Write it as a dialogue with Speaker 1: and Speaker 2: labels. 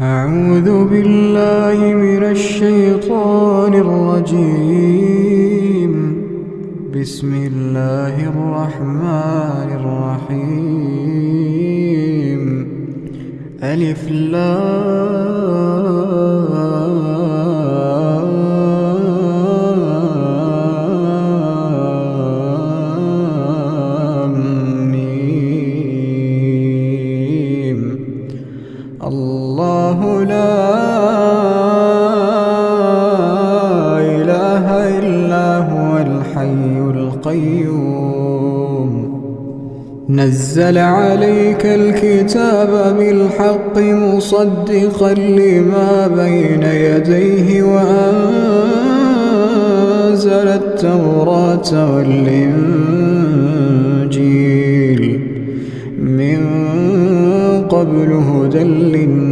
Speaker 1: أعوذ بالله من الشيطان الرجيم. بسم الله الرحمن الرحيم. ألف لام ميم. الله لا إله إلا هو الحي القيوم. نزل عليك الكتاب بالحق مصدقا لما بين يديه وأنزل التوراة والإنجيل من قبل هدى للناس